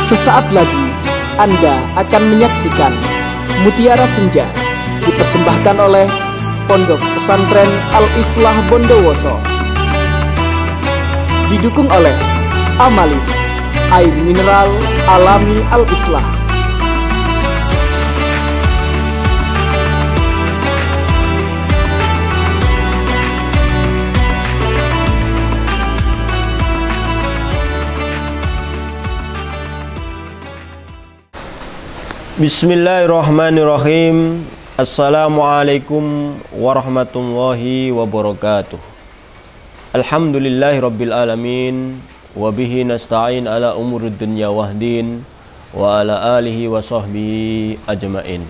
Sesaat lagi Anda akan menyaksikan Mutiara Senja dipersembahkan oleh Pondok Pesantren Al-Islah Bondowoso. Didukung oleh Amalis, air mineral alami Al-Islah. Bismillahirrahmanirrahim. Assalamualaikum warahmatullahi wabarakatuh. Alhamdulillahi rabbil alamin. Wabihi nasta'in ala umurid dunya wahdin. Wa ala alihi wa sahbihi ajma'in.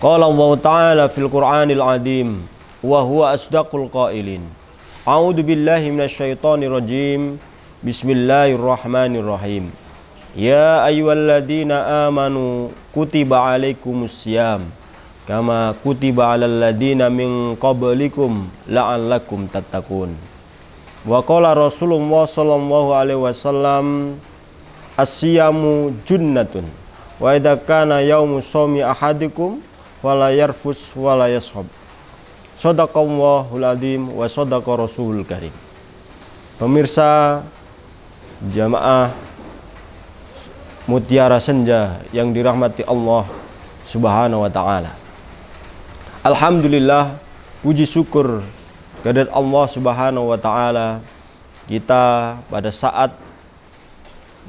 Qala Allah ta'ala fil Qur'anil adim. Wa huwa asdaqul qailin. A'udhu billahi minasyaitonir rajim. Bismillahirrahmanirrahim. Ya ayyuhalladzina amanu kutiba alaikumussyam kama kutiba alal ladzina min qablikum la'allakum tattaqun. Wa qala Rasulullah sallallahu alaihi wasallam as-siyamu junnatun wa idza kana yaumu shaumi ahadikum fala yarfus wala yashab. Shadaqallahul adzim wa shadaqa rasulul karim. Pemirsa jamaah Mutiara Senja yang dirahmati Allah Subhanahu wa ta'ala. Alhamdulillah, puji syukur kehadirat Allah Subhanahu wa ta'ala, kita pada saat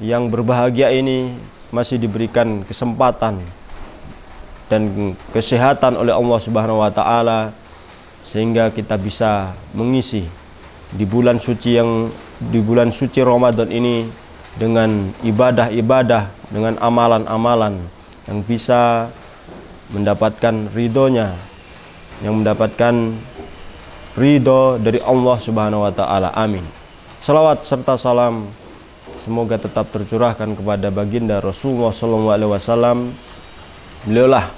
yang berbahagia ini masih diberikan kesempatan dan kesehatan oleh Allah Subhanahu wa ta'ala, sehingga kita bisa mengisi di bulan suci Ramadan ini dengan ibadah-ibadah, dengan amalan-amalan yang bisa mendapatkan ridhonya, yang mendapatkan ridho dari Allah Subhanahu wa ta'ala. Amin. Salawat serta salam semoga tetap tercurahkan kepada baginda Rasulullah SAW. Beliaulah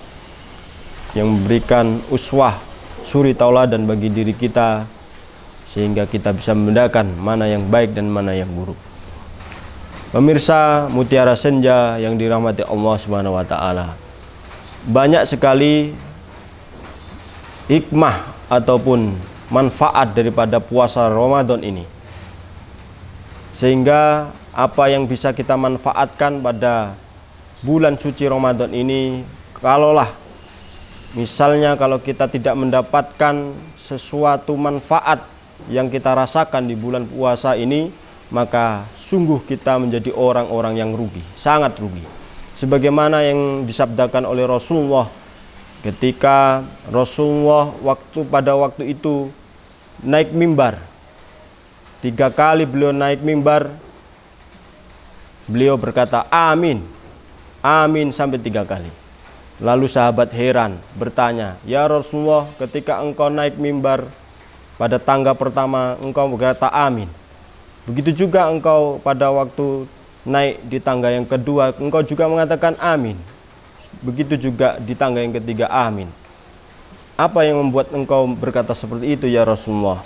yang memberikan uswah, suri tauladan bagi diri kita, sehingga kita bisa membedakan mana yang baik dan mana yang buruk. Pemirsa Mutiara Senja yang dirahmati Allah Subhanahu wa ta'ala, banyak sekali hikmah ataupun manfaat daripada puasa Ramadan ini, sehingga apa yang bisa kita manfaatkan pada bulan suci Ramadan ini, kalaulah misalnya kalau kita tidak mendapatkan sesuatu manfaat yang kita rasakan di bulan puasa ini, maka sungguh kita menjadi orang-orang yang rugi, sangat rugi. Sebagaimana yang disabdakan oleh Rasulullah ketika Rasulullah pada waktu itu naik mimbar. 3 kali beliau naik mimbar, beliau berkata amin, amin sampai 3 kali. Lalu sahabat heran bertanya, ya Rasulullah, ketika engkau naik mimbar pada tangga pertama engkau berkata amin, begitu juga engkau pada waktu naik di tangga yang kedua engkau juga mengatakan amin, begitu juga di tangga yang ketiga amin. Apa yang membuat engkau berkata seperti itu ya Rasulullah?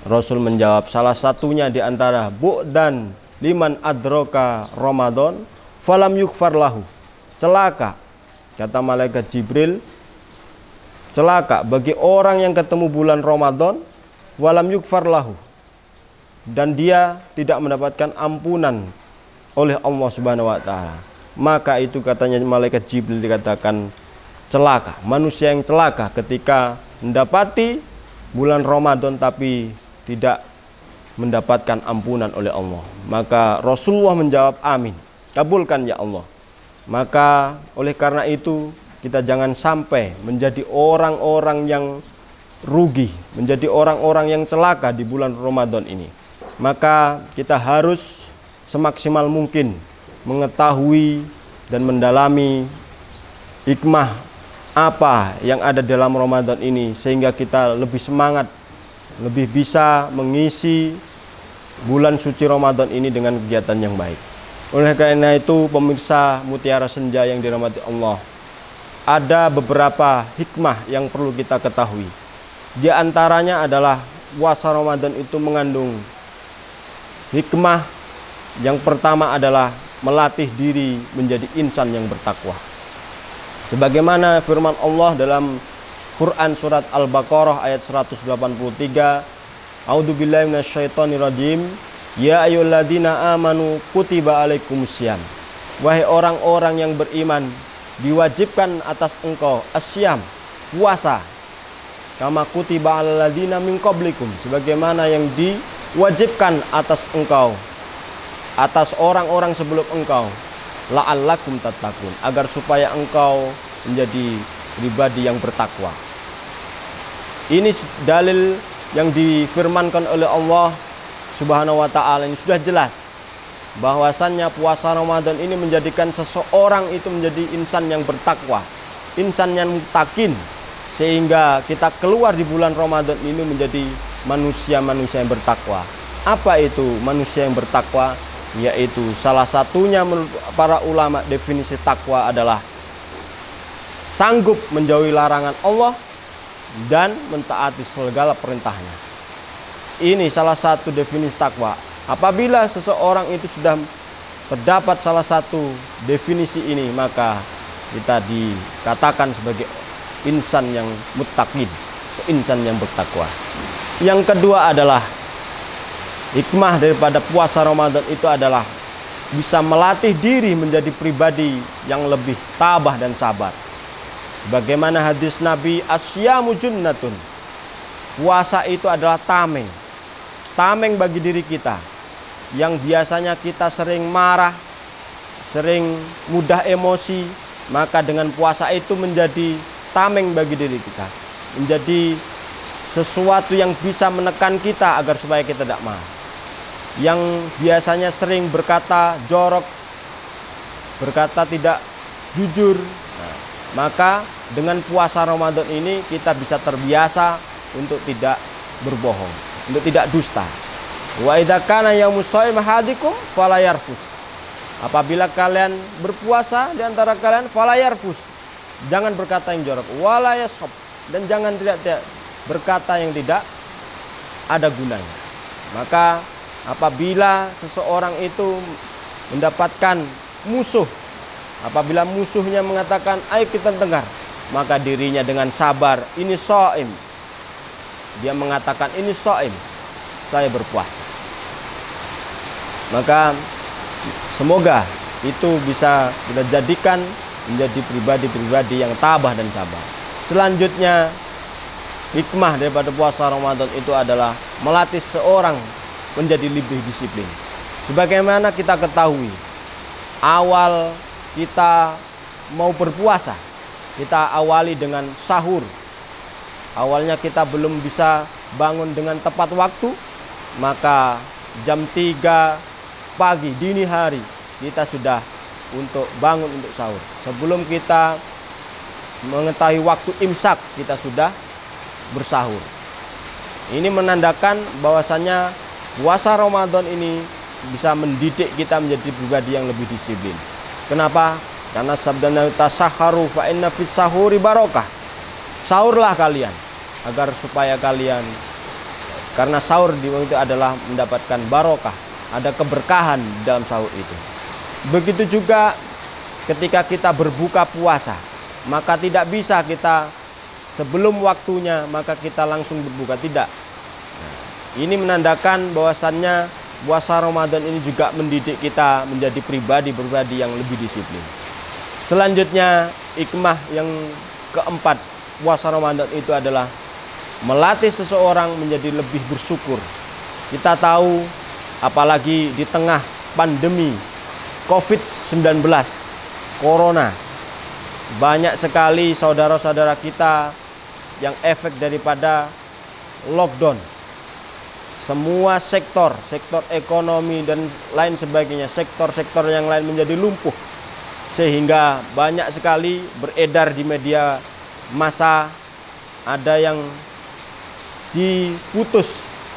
Rasul menjawab, salah satunya di antara bu'dan liman adroka Ramadan falam yukfar lahu. Celaka, kata malaikat Jibril, celaka bagi orang yang ketemu bulan Ramadan walam yukfar lahu, dan dia tidak mendapatkan ampunan oleh Allah Subhanahu wa ta'ala. Maka itu katanya malaikat Jibril dikatakan celaka, manusia yang celaka ketika mendapati bulan Ramadan tapi tidak mendapatkan ampunan oleh Allah. Maka Rasulullah menjawab amin, kabulkan ya Allah. Maka oleh karena itu kita jangan sampai menjadi orang-orang yang rugi, menjadi orang-orang yang celaka di bulan Ramadan ini. Maka kita harus semaksimal mungkin mengetahui dan mendalami hikmah apa yang ada dalam Ramadan ini, sehingga kita lebih semangat, lebih bisa mengisi bulan suci Ramadan ini dengan kegiatan yang baik. Oleh karena itu, pemirsa Mutiara Senja yang dirahmati Allah, ada beberapa hikmah yang perlu kita ketahui. Di antaranya adalah puasa Ramadan itu mengandung hikmah. Yang pertama adalah melatih diri menjadi insan yang bertakwa. Sebagaimana firman Allah dalam Quran surat Al-Baqarah ayat 183, A'udzubillahi minasyaitonirrajim, ya ayyuhalladzina amanu kutiba alaikumussyam. Wahai orang-orang yang beriman, diwajibkan atas engkau asyam, puasa, kama kutiba alal ladzina min qablikum, sebagaimana yang diwajibkan atas engkau, atas orang-orang sebelum engkau, la'allakum tattaqun, agar supaya engkau menjadi pribadi yang bertakwa. Ini dalil yang difirmankan oleh Allah Subhanahu wa taala, ini sudah jelas bahwasannya puasa Ramadan ini menjadikan seseorang itu menjadi insan yang bertakwa, insan yang muttaqin, sehingga kita keluar di bulan Ramadan ini menjadi manusia-manusia yang bertakwa. Apa itu manusia yang bertakwa? Yaitu salah satunya menurut para ulama, definisi takwa adalah sanggup menjauhi larangan Allah dan mentaati segala perintahnya. Ini salah satu definisi takwa. Apabila seseorang itu sudah terdapat salah satu definisi ini, maka kita dikatakan sebagai insan yang muttaqin, insan yang bertakwa. Yang kedua adalah hikmah daripada puasa Ramadan itu adalah bisa melatih diri menjadi pribadi yang lebih tabah dan sabar. Bagaimana hadis Nabi, asyamu junnatun, puasa itu adalah tameng, tameng bagi diri kita yang biasanya kita sering marah, sering mudah emosi, maka dengan puasa itu menjadi tameng bagi diri kita, menjadi sesuatu yang bisa menekan kita agar supaya kita tidak marah. Yang biasanya sering berkata jorok, berkata tidak jujur, maka dengan puasa Ramadan ini kita bisa terbiasa untuk tidak berbohong, untuk tidak dusta. Wa idza kana yaumus shaim ahadikum fala yarfus. Apabila kalian berpuasa di antara kalian, fala yarfus, jangan berkata yang jorok, wala yashab, dan jangan tidak berkata yang tidak ada gunanya. Maka apabila seseorang itu mendapatkan musuh, apabila musuhnya mengatakan ayo kita tengkar, maka dirinya dengan sabar, ini shaim, dia mengatakan ini shaim, saya berpuasa. Maka semoga itu bisa kita jadikan menjadi pribadi-pribadi yang tabah dan sabar. Selanjutnya, hikmah daripada puasa Ramadan itu adalah melatih seorang menjadi lebih disiplin. Sebagaimana kita ketahui, awal kita mau berpuasa, kita awali dengan sahur. Awalnya kita belum bisa bangun dengan tepat waktu, maka jam 3 pagi, dini hari, kita sudah untuk bangun untuk sahur. Sebelum kita mengetahui waktu imsak, kita sudah bersahur. Ini menandakan bahwasannya puasa Ramadan ini bisa mendidik kita menjadi pribadi yang lebih disiplin. Kenapa? Karena sabda Nabi, tasahharu fa inna fis sahuri barokah. Sahurlah kalian agar supaya kalian, karena sahur di waktu itu adalah mendapatkan barokah, ada keberkahan dalam sahur itu. Begitu juga ketika kita berbuka puasa, maka tidak bisa kita sebelum waktunya maka kita langsung berbuka, tidak. Ini menandakan bahwasannya puasa Ramadan ini juga mendidik kita menjadi pribadi-pribadi yang lebih disiplin. Selanjutnya, hikmah yang keempat puasa Ramadan itu adalah melatih seseorang menjadi lebih bersyukur. Kita tahu, apalagi di tengah pandemi COVID-19, Corona, banyak sekali saudara-saudara kita yang efek daripada lockdown. Semua sektor ekonomi dan lain sebagainya, sektor-sektor yang lain menjadi lumpuh. Sehingga banyak sekali beredar di media massa, ada yang diputus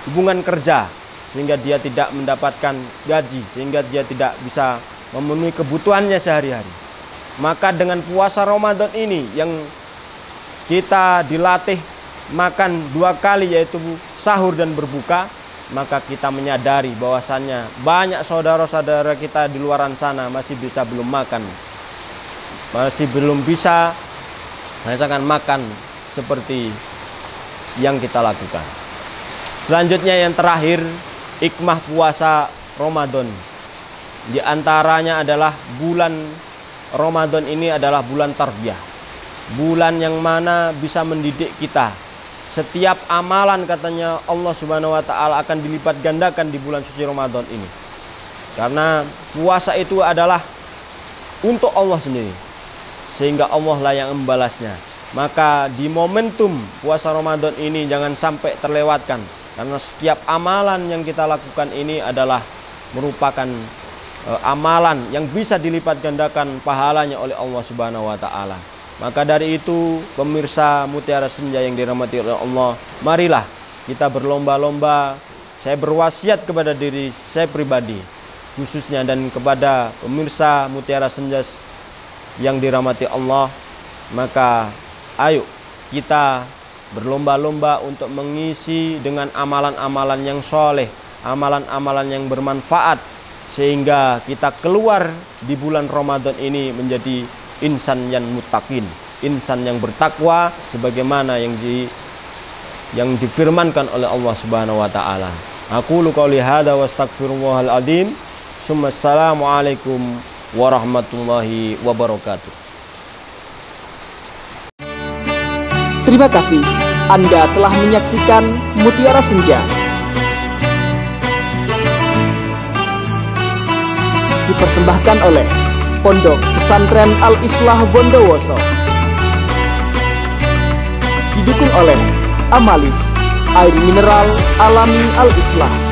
hubungan kerja sehingga dia tidak mendapatkan gaji, sehingga dia tidak bisa memenuhi kebutuhannya sehari-hari. Maka dengan puasa Ramadan ini yang kita dilatih makan 2 kali, yaitu sahur dan berbuka, maka kita menyadari bahwasannya banyak saudara-saudara kita di luar sana masih belum makan, masih belum bisa merasakan makan seperti yang kita lakukan. Selanjutnya yang terakhir, hikmah puasa Ramadan. Di antaranya adalah bulan Ramadan ini adalah bulan tarbiyah, bulan yang mana bisa mendidik kita. Setiap amalan katanya Allah Subhanahu wa taala akan dilipat gandakan di bulan suci Ramadan ini. Karena puasa itu adalah untuk Allah sendiri, sehingga Allah lah yang membalasnya. Maka di momentum puasa Ramadan ini jangan sampai terlewatkan, karena setiap amalan yang kita lakukan ini adalah merupakan amalan yang bisa dilipat gandakan pahalanya oleh Allah Subhanahu wa taala. Maka dari itu, pemirsa Mutiara Senja yang dirahmati oleh Allah, marilah kita berlomba-lomba. Saya berwasiat kepada diri saya pribadi khususnya dan kepada pemirsa Mutiara Senja yang dirahmati Allah, maka ayo kita berlomba-lomba untuk mengisi dengan amalan-amalan yang soleh, amalan-amalan yang bermanfaat, sehingga kita keluar di bulan Ramadan ini menjadi insan yang muttaqin, insan yang bertakwa sebagaimana yang difirmankan oleh Allah Subhanahu wa taala. Aqulu qouli hadza wastaghfirullahal azim. Assalamualaikum warahmatullahi wabarakatuh. Terima kasih Anda telah menyaksikan Mutiara Senja. Dipersembahkan oleh Pondok Pesantren Al-Islah Bondowoso. Didukung oleh Amalis, air mineral alami Al-Islah.